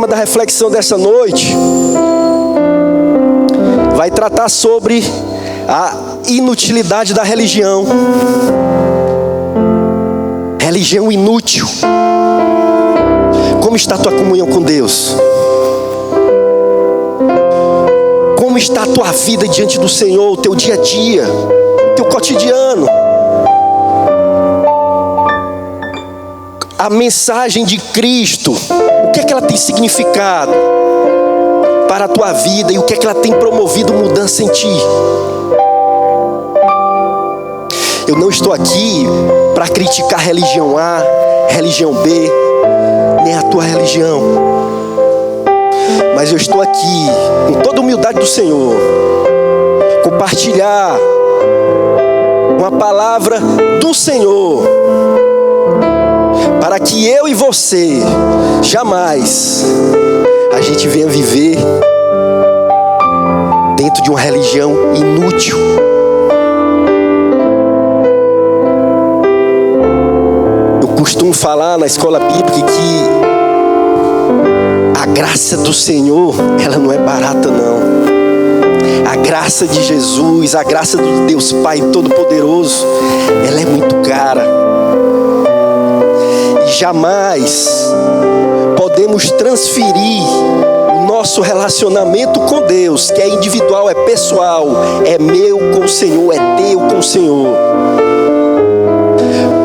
tema da reflexão dessa noite vai tratar sobre a inutilidade da religião. Religião inútil. Como está a tua comunhão com Deus? Como está a tua vida diante do Senhor, o teu dia a dia, o teu cotidiano? A mensagem de Cristo, o que é que ela tem significado para a tua vida e o que é que ela tem promovido mudança em ti? Eu não estou aqui para criticar religião A, religião B, nem a tua religião. Mas eu estou aqui, com toda a humildade do Senhor, compartilhar uma palavra do Senhor, para que eu e você, jamais a gente venha viver dentro de uma religião inútil. Eu costumo falar na escola bíblica que a graça do Senhor, ela não é barata não. A graça de Jesus, a graça do Deus Pai Todo-Poderoso, ela é muito cara. E jamais podemos transferir o nosso relacionamento com Deus, que é individual, é pessoal, é meu com o Senhor, é teu com o Senhor,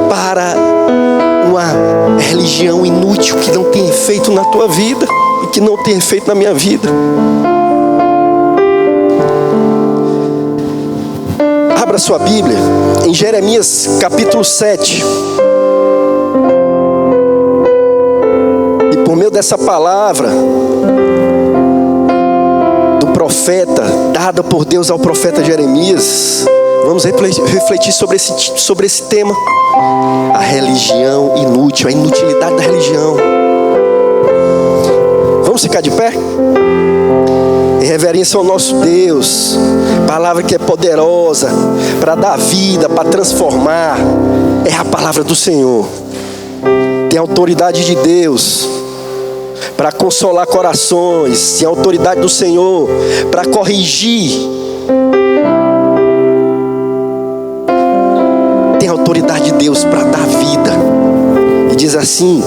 para uma religião inútil que não tem efeito na tua vida e que não tem efeito na minha vida. Abra sua Bíblia em Jeremias capítulo 7. E por meio dessa palavra do profeta, dada por Deus ao profeta Jeremias, vamos refletir sobre esse tema. A religião inútil, a inutilidade da religião. Vamos ficar de pé? Em reverência ao nosso Deus, palavra que é poderosa para dar vida, para transformar, é a palavra do Senhor. Tem autoridade de Deus para consolar corações, tem autoridade do Senhor para corrigir, tem autoridade de Deus para dar vida. E diz assim,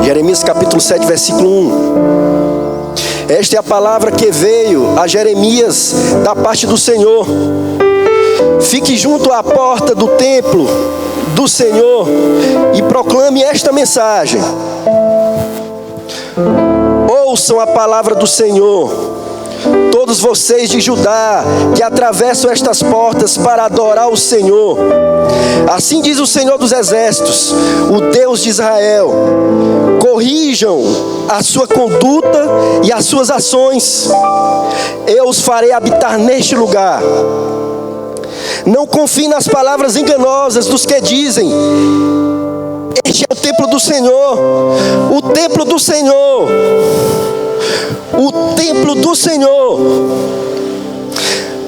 Jeremias capítulo 7, versículo 1. Esta é a palavra que veio a Jeremias da parte do Senhor. Fique junto à porta do templo do Senhor e proclame esta mensagem. Ouçam a palavra do Senhor, todos vocês de Judá que atravessam estas portas para adorar o Senhor. Assim diz o Senhor dos Exércitos, o Deus de Israel: corrijam a sua conduta e as suas ações. Eu os farei habitar neste lugar. Não confiem nas palavras enganosas dos que dizem: este é o templo do Senhor. O templo do Senhor. O templo do Senhor.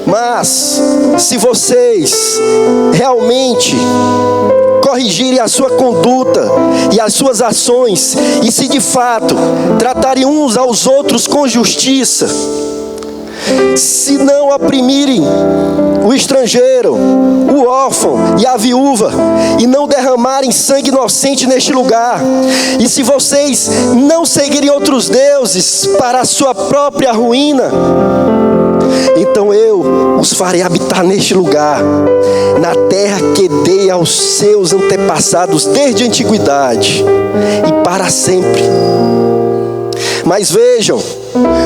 Mas se vocês realmente corrigirem a sua conduta e as suas ações, e se de fato tratarem uns aos outros com justiça, se não oprimirem o estrangeiro, o órfão e a viúva, e não derramarem sangue inocente neste lugar, e se vocês não seguirem outros deuses para a sua própria ruína, então eu os farei habitar neste lugar, na terra que dei aos seus antepassados desde a antiguidade e para sempre. Mas vejam,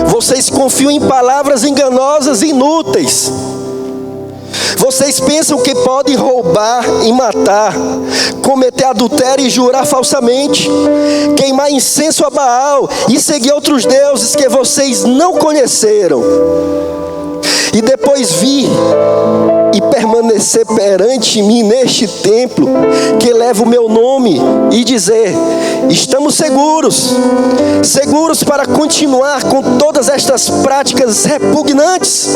vocês confiam em palavras enganosas e inúteis. Vocês pensam que podem roubar e matar, cometer adultério e jurar falsamente, queimar incenso a Baal e seguir outros deuses que vocês não conheceram, e depois vir e permanecer perante mim neste templo que leva o meu nome e dizer: estamos seguros para continuar com todas estas práticas repugnantes.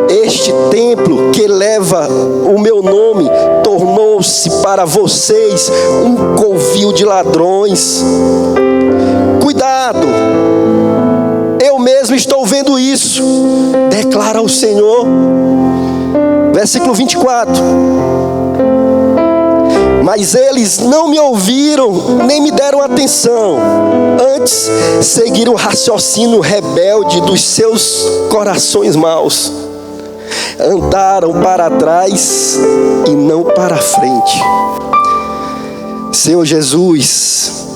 Este templo que leva o meu nome tornou-se para vocês um covil de ladrões. Cuidado, eu mesmo estou vendo isso, declara o Senhor. Versículo 24. Mas eles não me ouviram, nem me deram atenção. Antes, seguiram o raciocínio rebelde dos seus corações maus. Andaram para trás e não para frente. Senhor Jesus,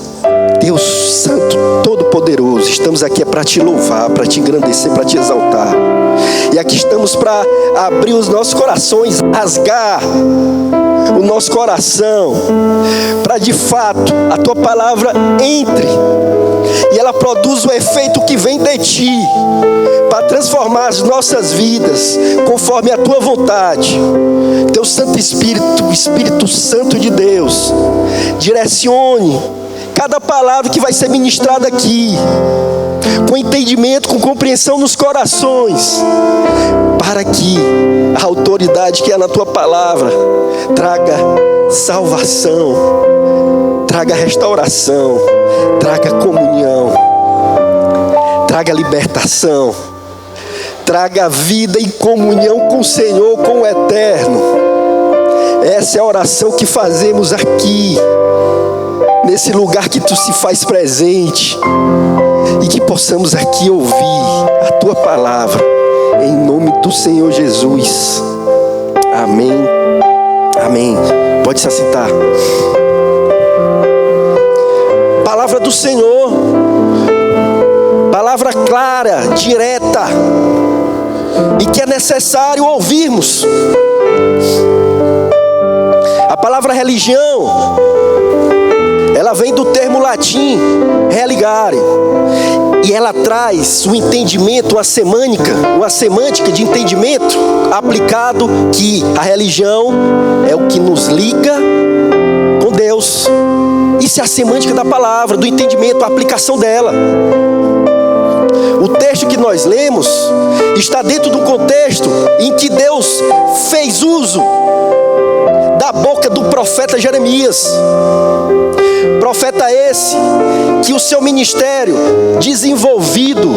Deus Santo, Todo-Poderoso, estamos aqui para te louvar, para te engrandecer, para te exaltar. E aqui estamos para abrir os nossos corações, rasgar o nosso coração, para de fato a tua palavra entre e ela produz o efeito que vem de ti, para transformar as nossas vidas conforme a tua vontade. Teu Santo Espírito, o Espírito Santo de Deus, direcione cada palavra que vai ser ministrada aqui, com entendimento, com compreensão nos corações, para que a autoridade que é na tua palavra traga salvação, traga restauração, traga comunhão, traga libertação, traga vida em comunhão com o Senhor, com o Eterno. Essa é a oração que fazemos aqui, nesse lugar que tu se faz presente, e que possamos aqui ouvir a tua palavra, em nome do Senhor Jesus. Amém. Amém. Pode se assentar. Palavra do Senhor, palavra clara, direta, e que é necessário ouvirmos. A palavra religião, ela vem do termo latim religare, e ela traz o entendimento, uma semântica de entendimento aplicado, que a religião é o que nos liga com Deus. Isso é a semântica da palavra, do entendimento, a aplicação dela. O texto que nós lemos está dentro do contexto em que Deus fez uso da boca do profeta Jeremias. Profeta esse que o seu ministério desenvolvido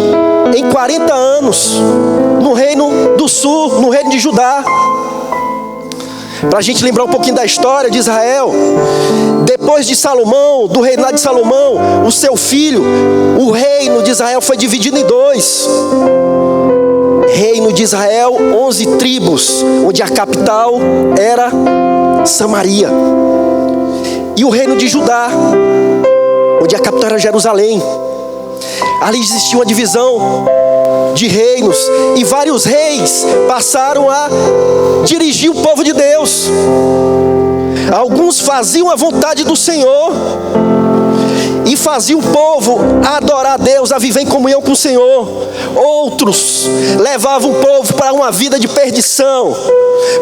em 40 anos no reino do sul, no reino de Judá. Para a gente lembrar um pouquinho da história de Israel, depois de Salomão, do reinado de Salomão, o seu filho, o reino de Israel foi dividido em dois. Reino de Israel, 11 tribos, onde a capital era Samaria. E o reino de Judá, onde a capital era Jerusalém. Ali existia uma divisão de reinos, e vários reis passaram a dirigir o povo de Deus. Alguns faziam a vontade do Senhor e faziam o povo a adorar a Deus, a viver em comunhão com o Senhor. Outros levavam o povo para uma vida de perdição,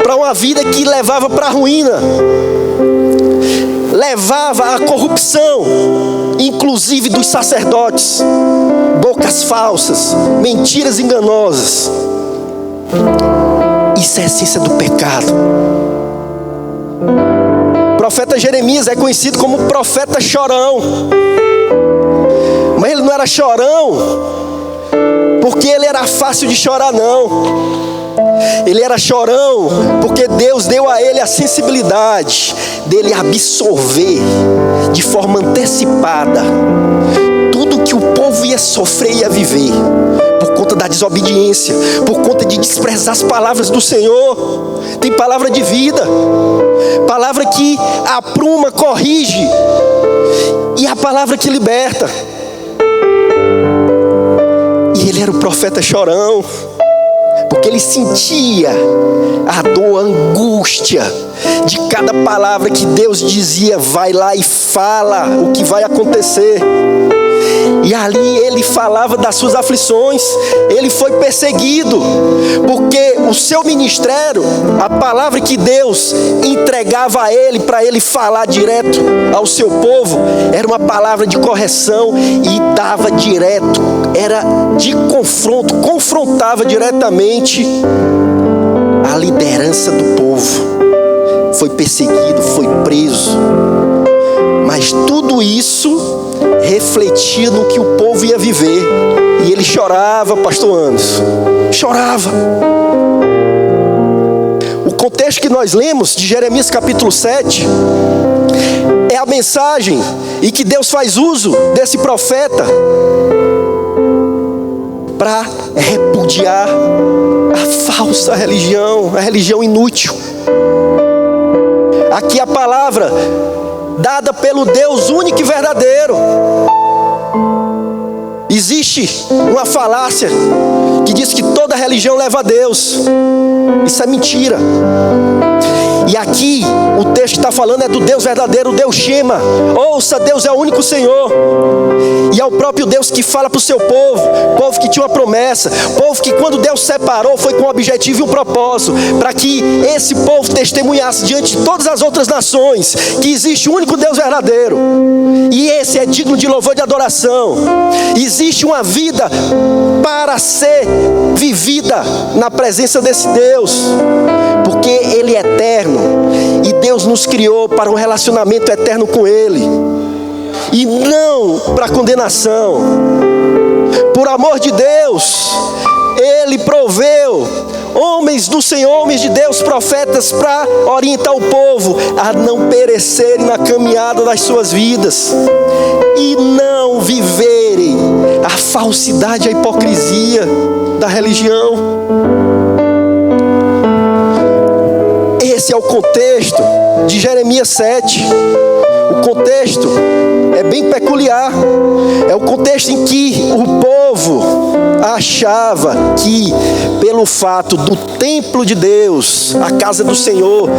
para uma vida que levava para a ruína, levava à corrupção, inclusive dos sacerdotes, bocas falsas, mentiras enganosas. Isso é a essência do pecado. O profeta Jeremias é conhecido como profeta chorão, mas ele não era chorão porque ele era fácil de chorar, não. Ele era chorão porque Deus deu a ele a sensibilidade dele absorver de forma antecipada tudo que o povo ia sofrer e ia viver por conta da desobediência, por conta de desprezar as palavras do Senhor. Tem palavra de vida, palavra que apruma, corrige, e a palavra que liberta. E ele era o profeta chorão porque ele sentia a dor, a angústia de cada palavra que Deus dizia: vai lá e fala o que vai acontecer. E ali ele falava das suas aflições. Ele foi perseguido porque o seu ministério, a palavra que Deus entregava a ele para ele falar direto ao seu povo, era uma palavra de correção e dava direto, era de confronto, confrontava diretamente a liderança do povo. Foi perseguido, foi preso, mas tudo isso refletia no que o povo ia viver. E ele chorava, pastor Anderson, chorava. O contexto que nós lemos de Jeremias capítulo 7 é a mensagem em que Deus faz uso desse profeta para repudiar a falsa religião, a religião inútil. Aqui a palavra dada pelo Deus único e verdadeiro. Existe uma falácia que diz que toda religião leva a Deus. Isso é mentira. E aqui o texto que está falando é do Deus verdadeiro, o Deus Shema. Ouça, Deus é o único Senhor. E é o próprio Deus que fala para o seu povo, povo que tinha uma promessa, povo que quando Deus separou foi com um objetivo e um propósito, para que esse povo testemunhasse diante de todas as outras nações que existe um único Deus verdadeiro. E esse é digno de louvor e de adoração. Existe uma vida para ser vivida na presença desse Deus, porque Ele é eterno e Deus nos criou para um relacionamento eterno com Ele e não para condenação. Por amor de Deus, Ele proveu homens do Senhor, homens de Deus, profetas, para orientar o povo a não perecerem na caminhada das suas vidas e não viverem a falsidade, a hipocrisia da religião. Esse é o contexto de Jeremias 7. O contexto é bem peculiar. É o contexto em que o povo achava que, pelo fato do templo de Deus, a casa do Senhor,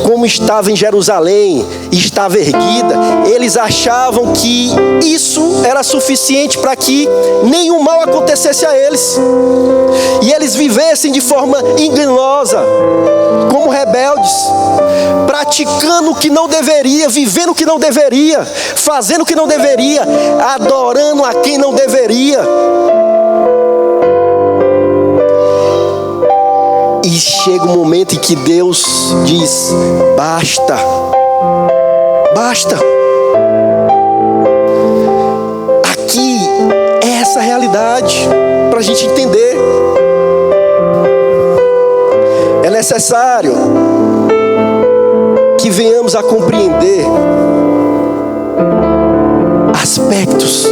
como estava em Jerusalém e estava erguida, eles achavam que isso era suficiente para que nenhum mal acontecesse a eles. E eles vivessem de forma enganosa, como rebeldes, praticando o que não deveria, vivendo o que não deveria, fazendo o que não deveria, adorando a quem não deveria. E chega um momento em que Deus diz: basta, basta. Aqui é essa realidade para a gente entender. É necessário que venhamos a compreender aspectos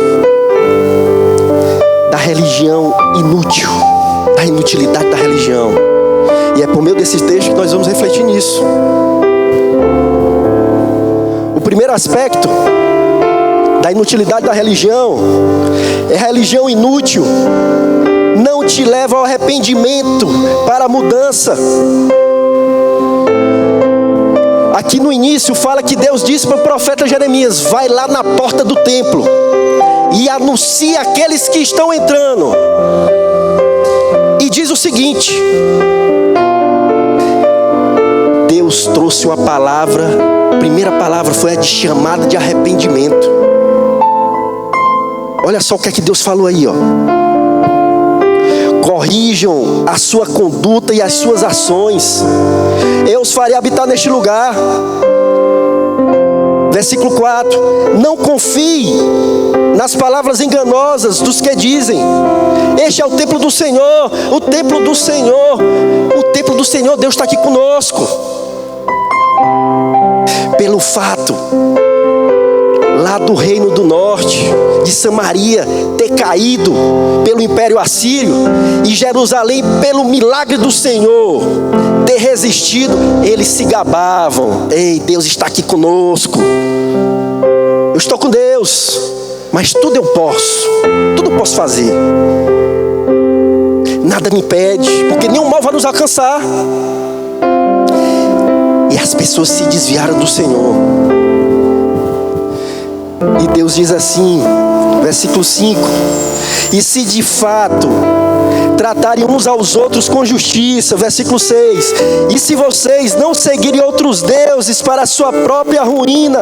da religião inútil, da inutilidade da religião. E é por meio desse texto que nós vamos refletir nisso. O primeiro aspecto da inutilidade da religião é a religião inútil não te leva ao arrependimento para a mudança. Aqui no início fala que Deus disse para o profeta Jeremias: vai lá na porta do templo e anuncia aqueles que estão entrando. E diz o seguinte: Deus trouxe uma palavra, a primeira palavra foi a de chamada de arrependimento. Olha só o que é que Deus falou aí, ó. Corrijam a sua conduta e as suas ações, eu os farei habitar neste lugar. Versículo 4: não confie nas palavras enganosas dos que dizem: este é o templo do Senhor. O templo do Senhor, o templo do Senhor, Deus está aqui conosco. Pelo fato lá do reino do norte, de Samaria, ter caído pelo Império Assírio, e Jerusalém, pelo milagre do Senhor, ter resistido, eles se gabavam: ei, Deus está aqui conosco, eu estou com Deus, mas tudo eu posso fazer, nada me impede, porque nenhum mal vai nos alcançar. E as pessoas se desviaram do Senhor. E Deus diz assim, versículo 5: e se de fato tratarem uns aos outros com justiça, versículo 6, e se vocês não seguirem outros deuses para a sua própria ruína.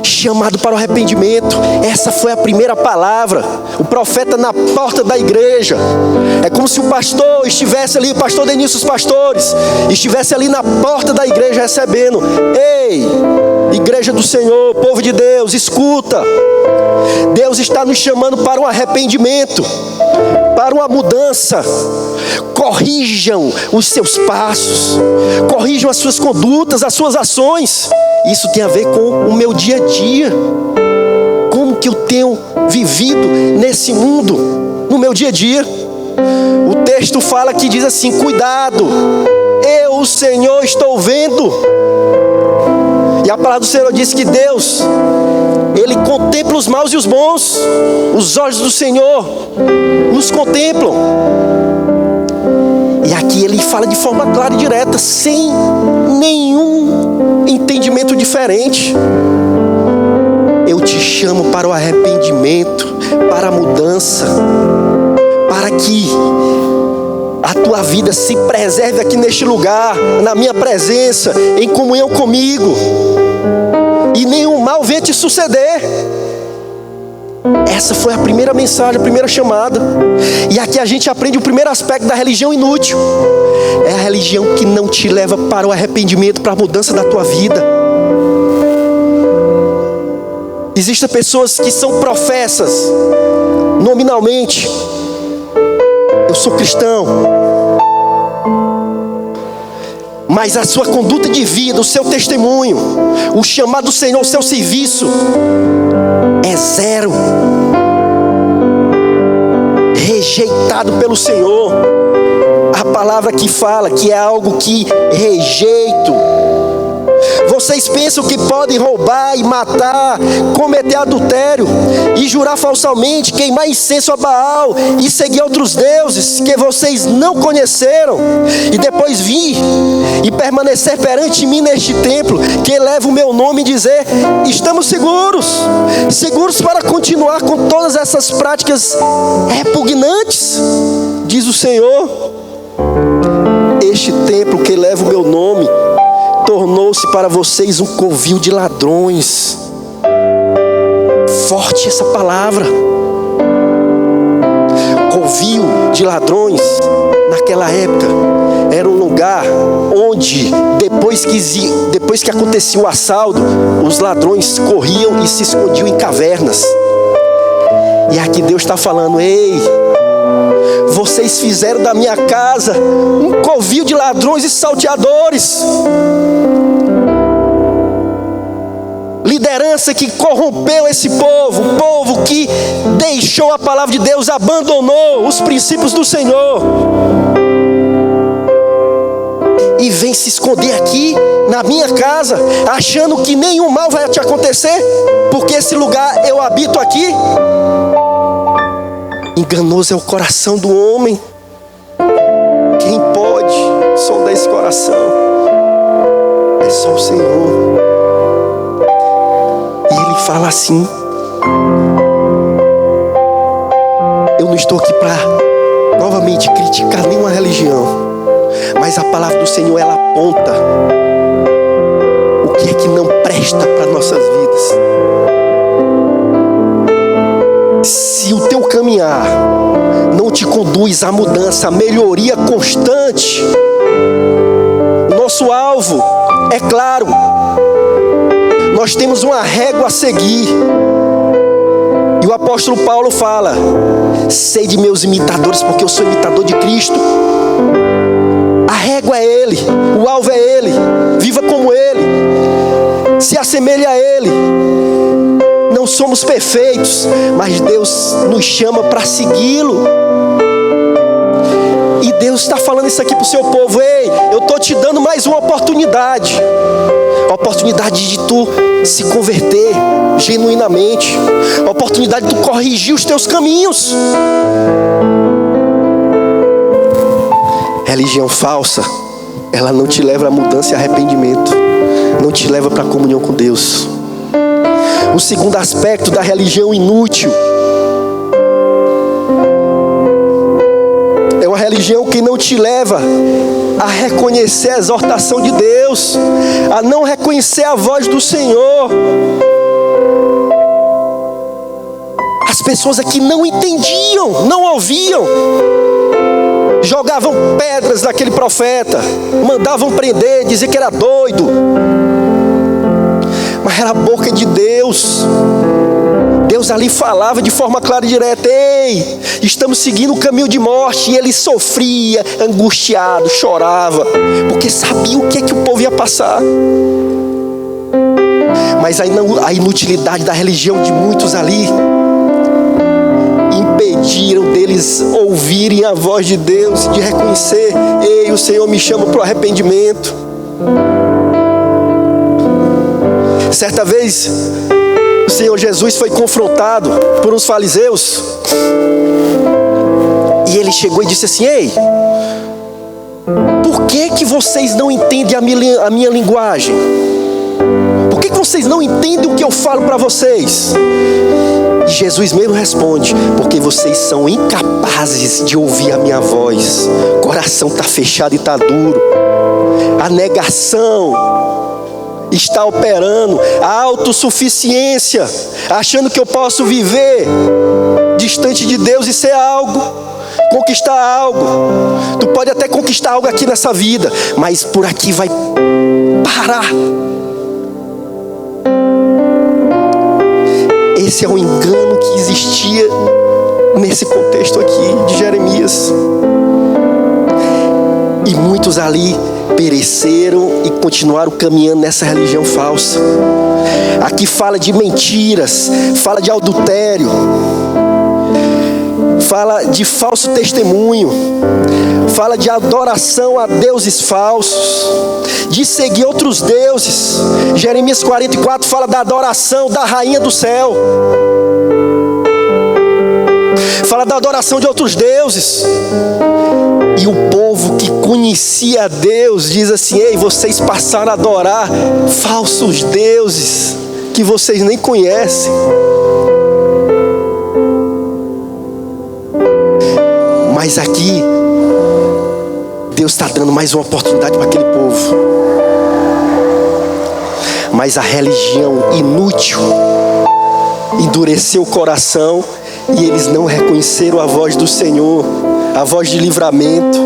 Chamado para o arrependimento, essa foi a primeira palavra. O profeta na porta da igreja, é como se o pastor estivesse ali, o pastor Denício, os pastores, estivesse ali na porta da igreja recebendo: ei, Igreja do Senhor, povo de Deus, escuta. Deus está nos chamando para um arrependimento, para uma mudança. Corrijam os seus passos, corrijam as suas condutas, as suas ações. Isso tem a ver com o meu dia a dia. Como que eu tenho vivido nesse mundo, no meu dia a dia? O texto fala que diz assim: cuidado, eu, o Senhor, estou vendo. E a palavra do Senhor diz que Deus, Ele contempla os maus e os bons. Os olhos do Senhor nos contemplam. E aqui Ele fala de forma clara e direta, sem nenhum entendimento diferente. Eu te chamo para o arrependimento, para a mudança, para que a tua vida se preserve aqui neste lugar, na minha presença, em comunhão comigo, e nenhum mal venha te suceder. Essa foi a primeira mensagem, a primeira chamada. E aqui a gente aprende o primeiro aspecto da religião inútil. É a religião que não te leva para o arrependimento, para a mudança da tua vida. Existem pessoas que são professas, nominalmente: eu sou cristão, mas a sua conduta de vida, o seu testemunho, o chamado do Senhor, o seu serviço é zero. Rejeitado pelo Senhor. A palavra que fala que é algo que rejeito. Vocês pensam que podem roubar e matar, cometer adultério e jurar falsamente, queimar incenso a Baal e seguir outros deuses que vocês não conheceram, e depois vir e permanecer perante mim neste templo que eleva o meu nome e dizer: estamos seguros para continuar com todas essas práticas repugnantes, diz o Senhor. Este templo que eleva o meu nome tornou-se para vocês um covil de ladrões. Forte essa palavra. Covil de ladrões, naquela época, era um lugar onde, depois que acontecia o assalto, os ladrões corriam e se escondiam em cavernas. E aqui Deus está falando: ei, vocês fizeram da minha casa um covil de ladrões e salteadores. Liderança que corrompeu esse povo, o povo que deixou a palavra de Deus, abandonou os princípios do Senhor, e vem se esconder aqui na minha casa, achando que nenhum mal vai te acontecer, porque esse lugar eu habito aqui. Enganoso é o coração do homem. Quem pode sondar esse coração? É só o Senhor. E Ele fala assim: eu não estou aqui para novamente criticar nenhuma religião, mas a palavra do Senhor, ela aponta o que é que não presta para nossas vidas. Se o teu caminhar não te conduz à mudança, à melhoria constante, nosso alvo é claro. Nós temos uma régua a seguir. E o apóstolo Paulo fala: sede meus imitadores, porque eu sou imitador de Cristo. A régua é Ele, o alvo é Ele. Viva como Ele, se assemelhe a Ele. Não somos perfeitos, mas Deus nos chama para segui-lo. E Deus está falando isso aqui para o seu povo: ei, eu estou te dando mais uma oportunidade. A oportunidade de tu se converter genuinamente. A oportunidade de tu corrigir os teus caminhos. Religião falsa, ela não te leva à mudança e arrependimento. Não te leva para a comunhão com Deus. O segundo aspecto da religião inútil é uma religião que não te leva a reconhecer a exortação de Deus, a não reconhecer a voz do Senhor. As pessoas aqui não entendiam, não ouviam, jogavam pedras naquele profeta, mandavam prender, dizer que era doido. mas era a boca de Deus. Deus ali falava de forma clara e direta: ei, estamos seguindo um caminho de morte. E ele sofria, angustiado, chorava, porque sabia o que é que o povo ia passar. Mas a inutilidade da religião de muitos ali impediram deles ouvirem a voz de Deus, de reconhecer: ei, o Senhor me chama para o arrependimento. Certa vez o Senhor Jesus foi confrontado por uns fariseus, e ele chegou e disse assim: ei, por que vocês não entendem a minha linguagem? Por que vocês não entendem o que eu falo para vocês? E Jesus mesmo responde: porque vocês são incapazes de ouvir a minha voz. O coração está fechado e está duro. A negação está operando, a autossuficiência, achando que eu posso viver distante de Deus e ser algo, conquistar algo. Tu pode até conquistar algo aqui nessa vida, mas por aqui vai parar. Esse é o engano que existia nesse contexto aqui de Jeremias. E muitos ali pereceram e continuaram caminhando nessa religião falsa. Aqui fala de mentiras, fala de adultério, fala de falso testemunho, fala de adoração a deuses falsos, de seguir outros deuses. Jeremias 44 fala da adoração da rainha do céu, fala da adoração de outros deuses. E o povo que conhecia a Deus diz assim: ei, vocês passaram a adorar falsos deuses que vocês nem conhecem. Mas aqui Deus está dando mais uma oportunidade para aquele povo. Mas a religião inútil endureceu o coração e eles não reconheceram a voz do Senhor, a voz de livramento,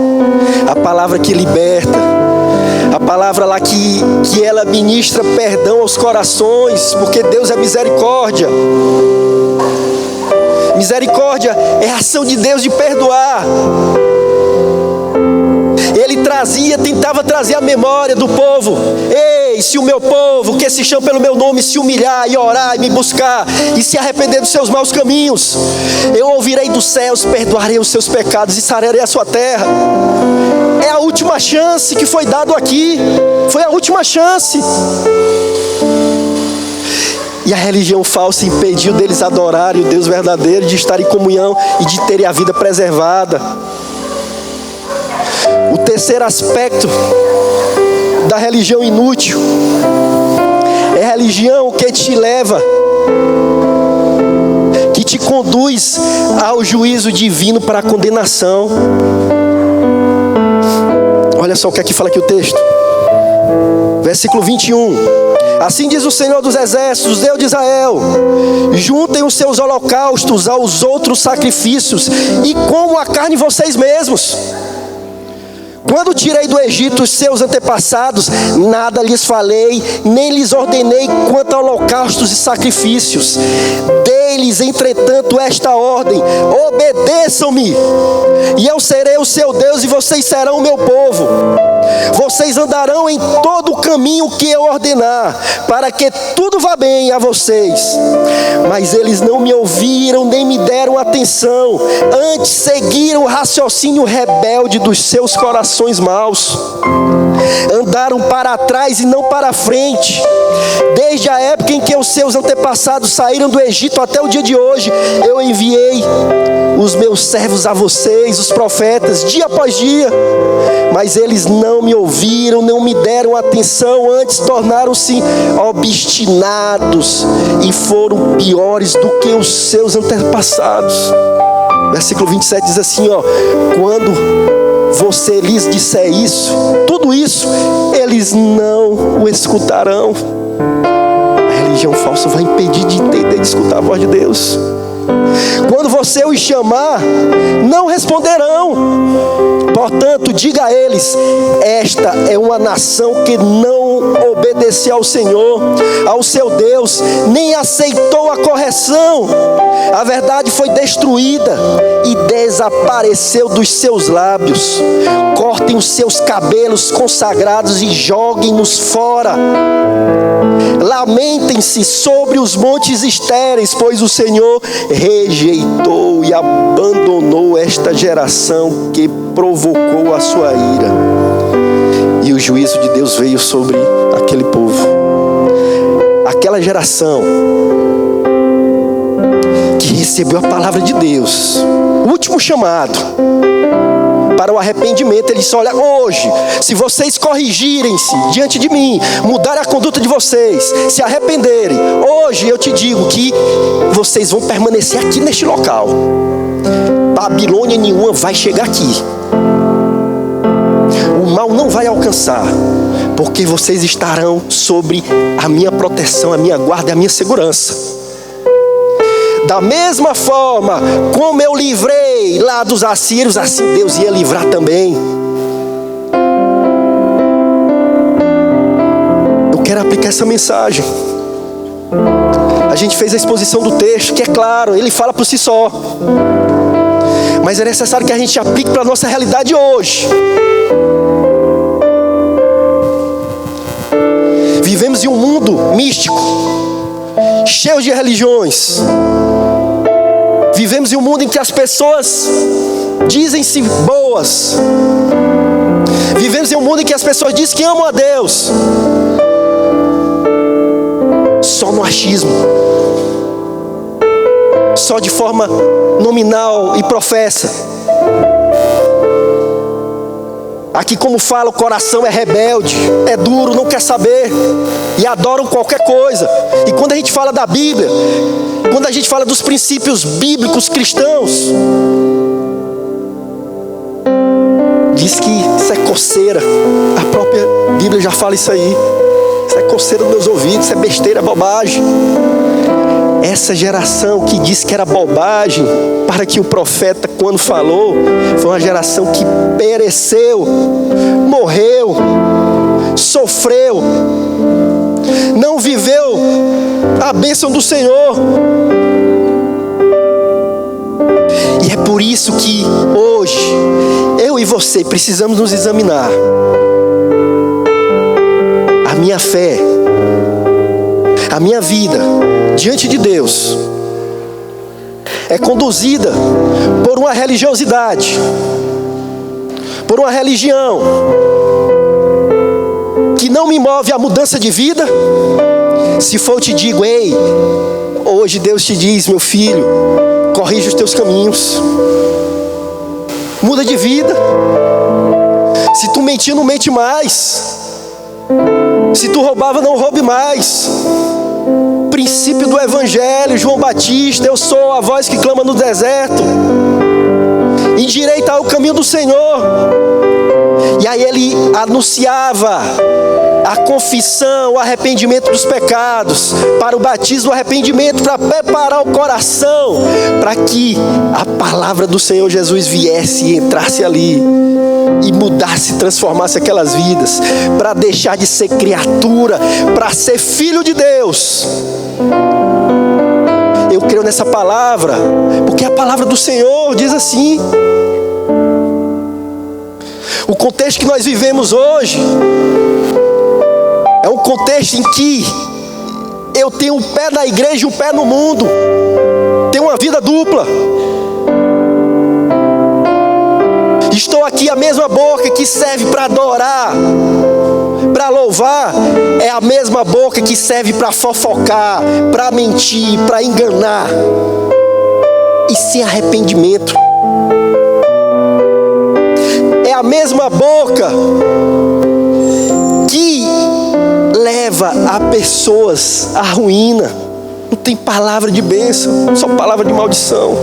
a palavra que liberta, a palavra lá que ela ministra perdão aos corações, porque Deus é misericórdia. Misericórdia é a ação de Deus de perdoar. Ele tentava trazer a memória do povo: ei, se o meu povo, que se chama pelo meu nome, se humilhar e orar e me buscar e se arrepender dos seus maus caminhos, eu ouvirei dos céus, perdoarei os seus pecados e sararei a sua terra. É a última chance que foi dado aqui. Foi a última chance. E a religião falsa impediu deles adorarem o Deus verdadeiro, de estar em comunhão e de terem a vida preservada. O terceiro aspecto da religião inútil é a religião que te leva, que te conduz ao juízo divino para a condenação. Olha só o que aqui fala aqui o texto, versículo 21. Assim diz o Senhor dos Exércitos, Deus de Israel: juntem os seus holocaustos aos outros sacrifícios e comam a carne vocês mesmos. Quando tirei do Egito os seus antepassados, nada lhes falei, nem lhes ordenei quanto a holocaustos e sacrifícios. Dei-lhes, entretanto, esta ordem: obedeçam-me, e eu serei o seu Deus, e vocês serão o meu povo. Vocês andarão em todo o caminho que eu ordenar, para que tudo vá bem a vocês. Mas eles não me ouviram, nem me deram atenção. Antes seguiram o raciocínio rebelde dos seus corações maus. Andaram para trás e não para frente. Desde a época em que os seus antepassados saíram do Egito até o dia de hoje, eu enviei os meus servos a vocês, os profetas, dia após dia. Mas eles não me ouviram, não me deram atenção, antes tornaram-se obstinados e foram piores do que os seus antepassados. Versículo 27 diz assim, quando você lhes disser isso, tudo isso, eles não o escutarão. A religião falsa vai impedir de entender, de escutar a voz de Deus. Quando você os chamar, não responderão. Portanto, diga a eles: esta é uma nação que não não obedeceu ao Senhor, ao seu Deus, nem aceitou a correção. A verdade foi destruída e desapareceu dos seus lábios. Cortem os seus cabelos consagrados e joguem-nos fora. Lamentem-se sobre os montes estéreis, pois o Senhor rejeitou e abandonou esta geração que provocou a sua ira. E o juízo de Deus veio sobre aquele povo. Aquela geração que recebeu a palavra de Deus, o último chamado para o arrependimento. Ele disse: olha, hoje, se vocês corrigirem-se diante de mim, mudarem a conduta de vocês, se arrependerem, hoje eu te digo que vocês vão permanecer aqui neste local. Babilônia nenhuma vai chegar aqui. O mal não vai alcançar, porque vocês estarão sobre a minha proteção, a minha guarda e a minha segurança. Da mesma forma como eu livrei lá dos assírios, assim Deus ia livrar também. Eu quero aplicar essa mensagem. A gente fez a exposição do texto, que é claro, ele fala por si só. Mas é necessário que a gente aplique para a nossa realidade hoje. Vivemos em um mundo místico, cheio de religiões. Vivemos em um mundo em que as pessoas dizem-se boas. Vivemos em um mundo em que as pessoas dizem que amam a Deus, só no achismo, só de forma nominal e professa. Aqui, como fala, o coração é rebelde, é duro, não quer saber e adoram qualquer coisa. E quando a gente fala da Bíblia, quando a gente fala dos princípios bíblicos cristãos, diz que isso é coceira. A própria Bíblia já fala isso aí. Isso é coceira dos meus ouvidos, isso é besteira, é bobagem. Essa geração que disse que era bobagem, para que o profeta, quando falou, foi uma geração que pereceu, morreu, sofreu, não viveu a bênção do Senhor. E é por isso que hoje, eu e você precisamos nos examinar. A minha fé, a minha vida diante de Deus é conduzida por uma religiosidade, por uma religião que não me move a mudança de vida. Se for, eu te digo: ei, hoje Deus te diz, meu filho, corrige os teus caminhos, muda de vida. Se tu mentir, não mente mais. Se tu roubava, não roube mais. Princípio do Evangelho, João Batista: eu sou a voz que clama no deserto, endireita o caminho do Senhor. E aí ele anunciava a confissão, o arrependimento dos pecados, para o batismo, o arrependimento, para preparar o coração, para que a palavra do Senhor Jesus viesse e entrasse ali e mudasse, transformasse aquelas vidas, para deixar de ser criatura, para ser filho de Deus. Eu creio nessa palavra, porque a palavra do Senhor diz assim. O contexto que nós vivemos hoje é um contexto em que eu tenho um pé na igreja e um pé no mundo. Tenho uma vida dupla. Estou aqui, a mesma boca que serve para adorar, para louvar, é a mesma boca que serve para fofocar, para mentir, para enganar, e sem arrependimento. É a mesma boca que leva a pessoas à ruína. Não tem palavra de bênção, só palavra de maldição.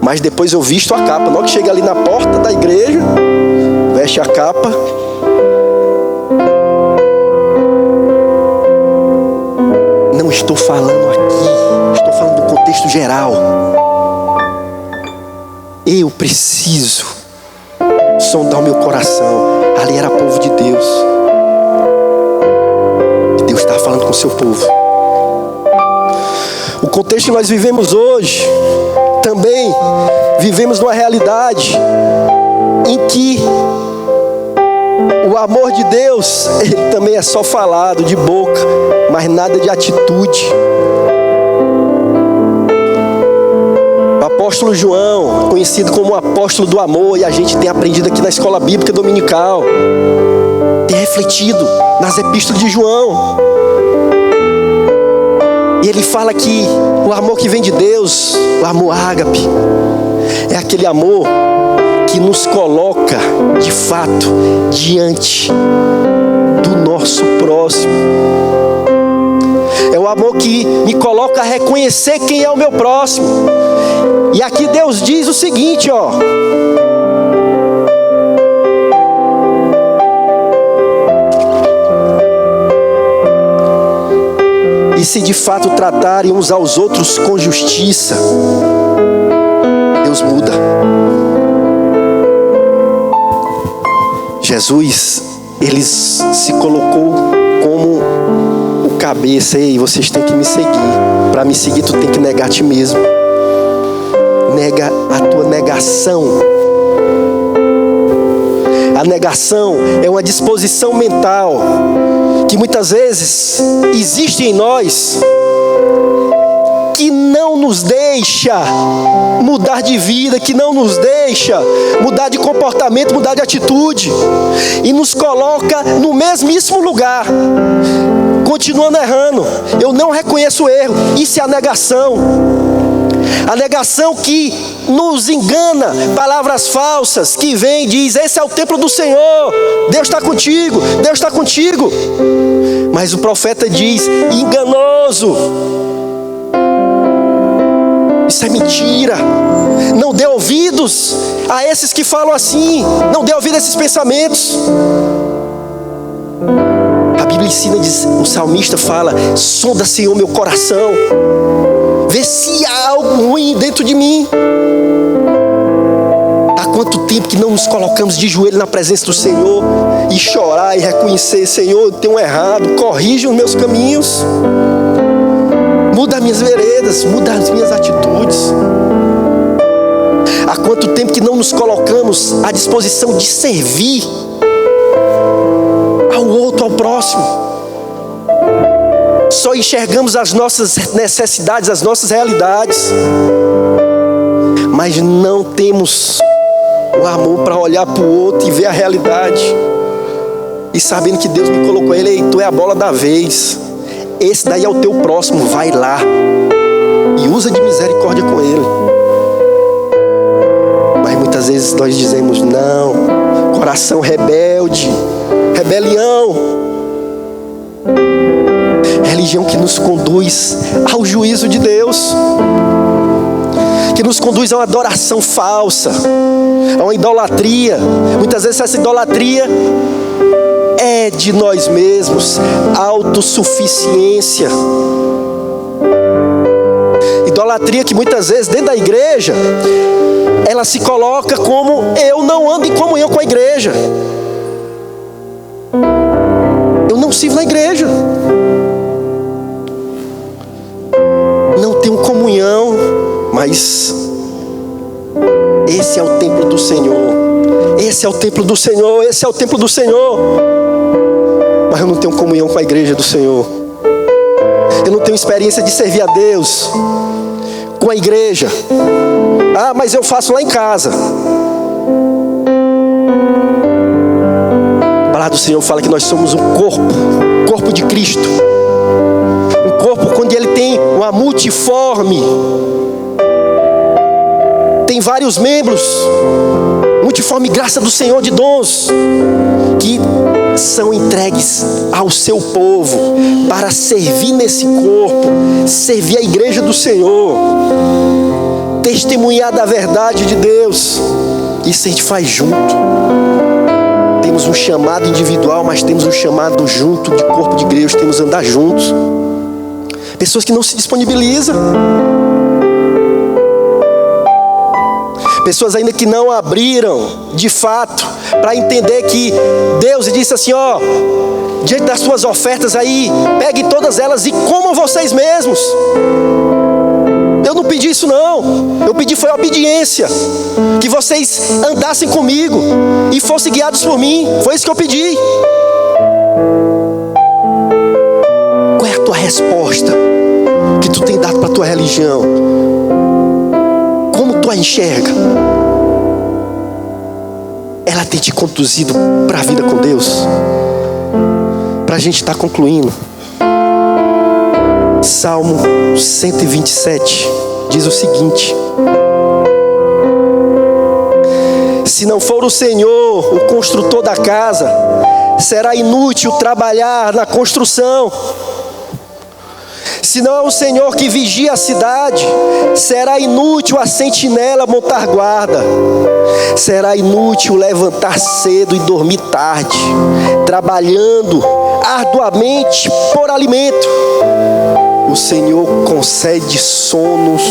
Mas depois eu visto a capa. Na hora que chega ali na porta da igreja, veste a capa. Não estou falando aqui, estou falando do contexto geral. Eu preciso sondar o meu coração. Ali era povo de Deus. falando com o seu povo. O contexto que nós vivemos hoje, também vivemos numa realidade em que o amor de Deus, ele também é só falado de boca, mas nada de atitude. O apóstolo João, conhecido como o apóstolo do amor, e a gente tem aprendido aqui na escola bíblica dominical, tem refletido nas epístolas de João. E ele fala que o amor que vem de Deus, o amor ágape, é aquele amor que nos coloca, de fato, diante do nosso próximo. É o amor que me coloca a reconhecer quem é o meu próximo. E aqui Deus diz o seguinte, ó. E se de fato tratarem uns aos outros com justiça, Deus muda. Jesus, ele se colocou como o cabeça. Ei, vocês têm que me seguir. Para me seguir, tu tem que negar a ti mesmo. Nega a tua negação. A negação é uma disposição mental que muitas vezes existe em nós, que não nos deixa mudar de vida, que não nos deixa mudar de comportamento, mudar de atitude, e nos coloca no mesmíssimo lugar, continuando errando. Eu não reconheço o erro. Isso é a negação. A negação que nos engana, palavras falsas que vem e diz: esse é o templo do Senhor, Deus está contigo, Deus está contigo. Mas o profeta diz: enganoso. Isso é mentira. Não dê ouvidos a esses que falam assim. Não dê ouvido a esses pensamentos. A Bíblia ensina, diz, o salmista fala: sonda, Senhor, meu coração, vê se há algo ruim dentro de mim. Há quanto tempo que não nos colocamos de joelho na presença do Senhor e chorar e reconhecer: Senhor, eu tenho errado, corrija os meus caminhos, muda as minhas veredas, muda as minhas atitudes. Há quanto tempo que não nos colocamos à disposição de servir ao outro, ao próximo. Só enxergamos as nossas necessidades, as nossas realidades, mas não temos o amor para olhar para o outro e ver a realidade, e sabendo que Deus me colocou ele: ei, tu é a bola da vez, esse daí é o teu próximo, vai lá e usa de misericórdia com ele. Mas muitas vezes nós dizemos não, coração rebelde, rebelião, religião que nos conduz ao juízo de Deus, que nos conduz a uma adoração falsa, a uma idolatria. Muitas vezes essa idolatria é de nós mesmos, autossuficiência. Idolatria que muitas vezes dentro da igreja ela se coloca como: eu não ando em comunhão com a igreja, eu não sirvo na igreja, não tenho comunhão. Mas esse é o templo do Senhor, esse é o templo do Senhor, esse é o templo do Senhor. Mas eu não tenho comunhão com a igreja do Senhor. Eu não tenho experiência de servir a Deus com a igreja. Ah, mas eu faço lá em casa. A palavra do Senhor fala que nós somos um corpo de Cristo. Um corpo quando ele tem uma multiforme, tem vários membros, multiforme graça do Senhor de dons, que são entregues ao seu povo para servir nesse corpo, servir a igreja do Senhor, testemunhar da verdade de Deus. Isso a gente faz junto. Temos um chamado individual, mas temos um chamado junto de corpo de igreja. Temos que andar juntos. Pessoas que não se disponibilizam, pessoas ainda que não abriram de fato para entender que Deus disse assim: ó, diante das suas ofertas aí, pegue todas elas e comam vocês mesmos. Eu não pedi isso não, eu pedi foi obediência, que vocês andassem comigo e fossem guiados por mim, foi isso que eu pedi. Qual é a tua resposta que tu tem dado para a tua religião? Como tu a enxerga? Ela tem te conduzido para a vida com Deus? Para a gente estar concluindo, Salmo 127 diz o seguinte: se não for o Senhor o construtor da casa, será inútil trabalhar na construção. Se não é o Senhor que vigia a cidade, será inútil a sentinela montar guarda. Será inútil levantar cedo e dormir tarde, trabalhando arduamente por alimento. O Senhor concede sonos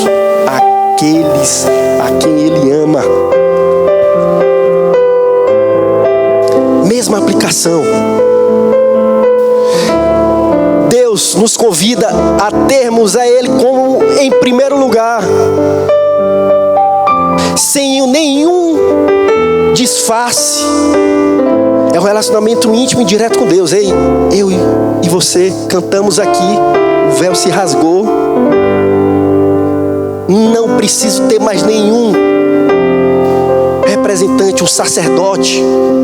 àqueles a quem Ele ama. Mesma aplicação. Deus nos convida a termos a Ele como em primeiro lugar, sem nenhum disfarce. É um relacionamento íntimo e direto com Deus. Ei, eu e você cantamos aqui, o véu se rasgou. Não preciso ter mais nenhum representante, um sacerdote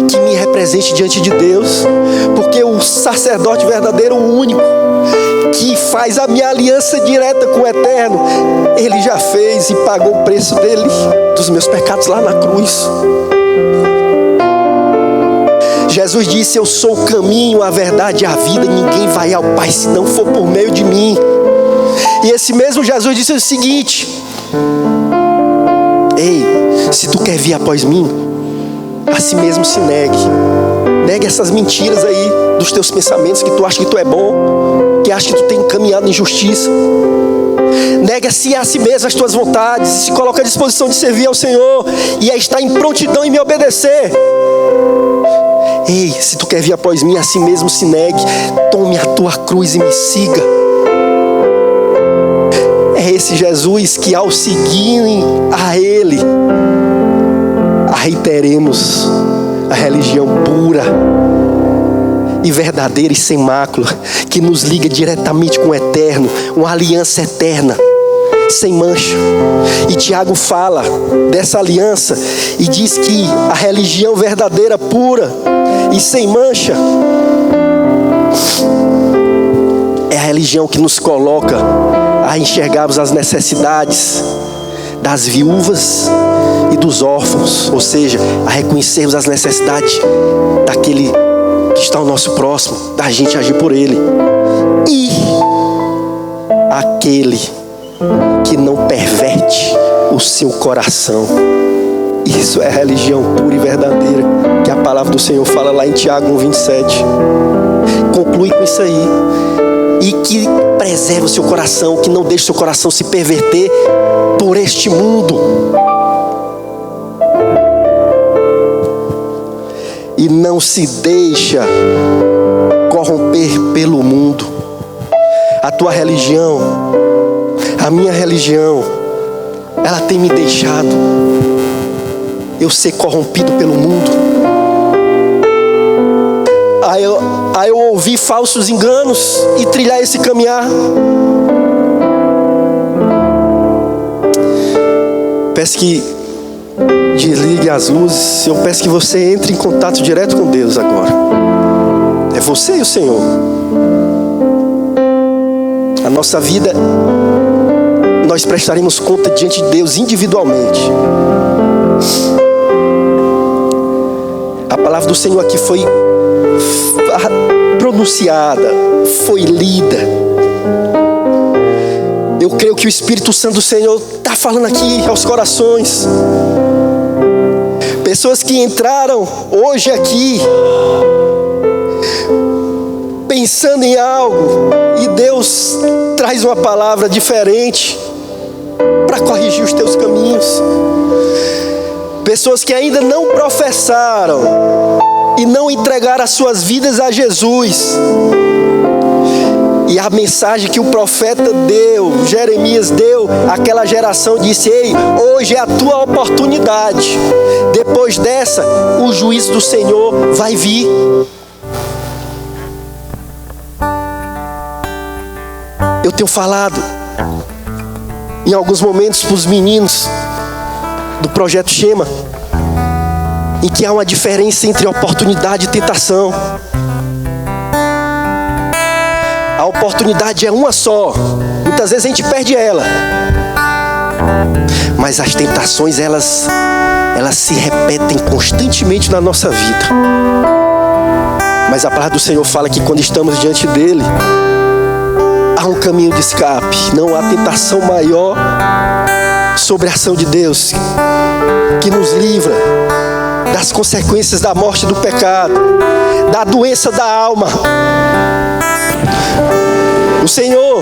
que me represente diante de Deus, porque o sacerdote verdadeiro, o único que faz a minha aliança direta com o Eterno, Ele já fez e pagou o preço dele, dos meus pecados lá na cruz. Jesus disse: eu sou o caminho, a verdade e a vida, ninguém vai ao Pai se não for por meio de mim. E esse mesmo Jesus disse o seguinte: ei, se tu quer vir após mim, a si mesmo se negue. Negue essas mentiras aí dos teus pensamentos, que tu acha que tu é bom, que acha que tu tem caminhado em justiça. Nega-se a si mesmo as tuas vontades, se coloca à disposição de servir ao Senhor e a estar em prontidão em me obedecer. Ei, se tu quer vir após mim, a si mesmo se negue, tome a tua cruz e me siga. É esse Jesus que, ao seguirem a Ele, aí teremos a religião pura e verdadeira e sem mácula, que nos liga diretamente com o Eterno, uma aliança eterna, sem mancha. E Tiago fala dessa aliança e diz que a religião verdadeira, pura e sem mancha, é a religião que nos coloca a enxergarmos as necessidades das viúvas e dos órfãos, ou seja, a reconhecermos as necessidades daquele que está ao nosso próximo, da gente agir por ele, e aquele que não perverte o seu coração. Isso é a religião pura e verdadeira, que a palavra do Senhor fala lá em Tiago 1:27. Conclui com isso aí. E que preserve o seu coração, que não deixe o seu coração se perverter por este mundo. E não se deixa corromper pelo mundo. A tua religião, a minha religião, ela tem me deixado eu ser corrompido pelo mundo. Aí eu ouvi falsos enganos e trilhar esse caminhar. Peço que desligue as luzes. Eu peço que você entre em contato direto com Deus agora. É você e o Senhor. A nossa vida, nós prestaremos conta diante de Deus individualmente. A palavra do Senhor aqui foi pronunciada, foi lida. Eu creio que o Espírito Santo do Senhor está falando aqui aos corações. Pessoas que entraram hoje aqui pensando em algo, e Deus traz uma palavra diferente para corrigir os teus caminhos. Pessoas que ainda não professaram e não entregaram as suas vidas a Jesus. E a mensagem que o profeta deu, Jeremias deu àquela geração, disse: ei, hoje é a tua oportunidade. Depois dessa, o juízo do Senhor vai vir. Eu tenho falado em alguns momentos para os meninos do Projeto Shema, em que há uma diferença entre oportunidade e tentação. A oportunidade é uma só, muitas vezes a gente perde ela, mas as tentações elas se repetem constantemente na nossa vida. Mas a palavra do Senhor fala que quando estamos diante dele, há um caminho de escape. Não há tentação maior sobre a ação de Deus, que nos livra das consequências da morte e do pecado, da doença da alma. O Senhor,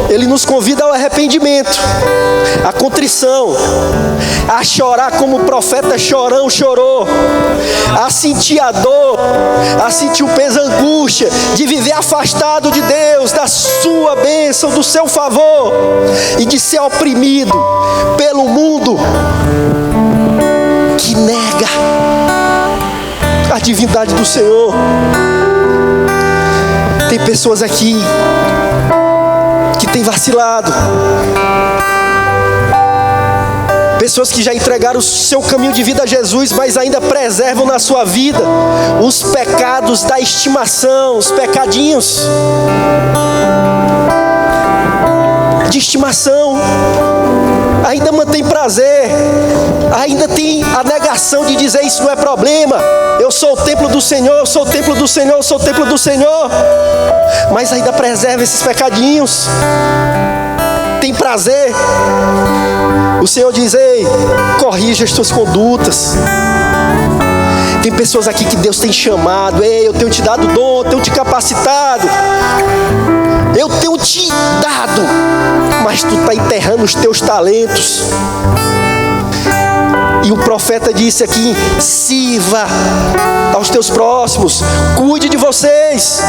Ele nos convida ao arrependimento, à contrição, a chorar como o profeta Chorão chorou, a sentir a dor, a sentir o peso, a angústia de viver afastado de Deus, da sua bênção, do seu favor, e de ser oprimido pelo mundo que nega a divindade do Senhor. Tem pessoas aqui que têm vacilado, pessoas que já entregaram o seu caminho de vida a Jesus, mas ainda preservam na sua vida os pecados da estimação, os pecadinhos de estimação. Ainda mantém prazer, ainda tem a negação de dizer: isso não é problema, eu sou o templo do Senhor, eu sou o templo do Senhor, eu sou o templo do Senhor, mas ainda preserva esses pecadinhos, tem prazer. O Senhor diz: ei, corrija as tuas condutas. Tem pessoas aqui que Deus tem chamado: ei, eu tenho te dado dom, eu tenho te capacitado, eu tenho te dado, mas tu está enterrando os teus talentos. E o profeta disse aqui: sirva aos teus próximos, cuide de vocês.